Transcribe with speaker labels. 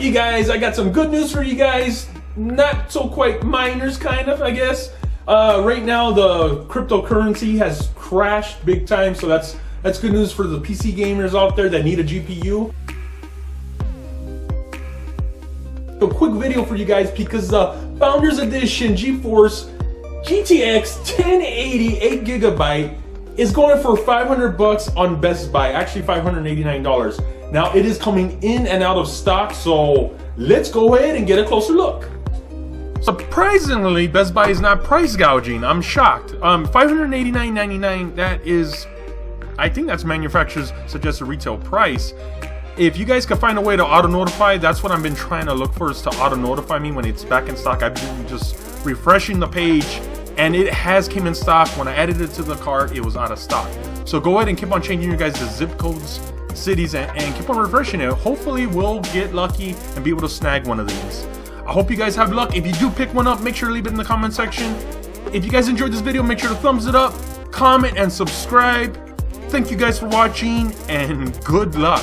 Speaker 1: you guys, I got some good news for you guys. Not so quite miners, kind of, I guess. Right now the cryptocurrency has crashed big time, so that's good news for the PC gamers out there that need a GPU. A quick video for you guys because the Founders Edition GeForce GTX 1080 8GB is going for $500 on Best Buy, actually $589. Now it is coming in and out of stock, so let's go ahead and get a closer look. Surprisingly, Best Buy is not price gouging. I'm shocked. $589.99, that is, I think that's manufacturer's suggested retail price. If you guys can find a way to auto notify, that's what I've been trying to look for, is to auto notify me when it's back in stock. I've been just refreshing the page and it has came in stock. When I added it to the cart, it was out of stock. So go ahead and keep on changing your guys' zip codes, cities, and keep on refreshing it. Hopefully we'll get lucky and be able to snag one of these. I hope you guys have luck. If you do pick one up, make sure to leave it in the comment section. If you guys enjoyed this video, make sure to thumbs it up, comment, and subscribe. Thank you guys for watching, and good luck.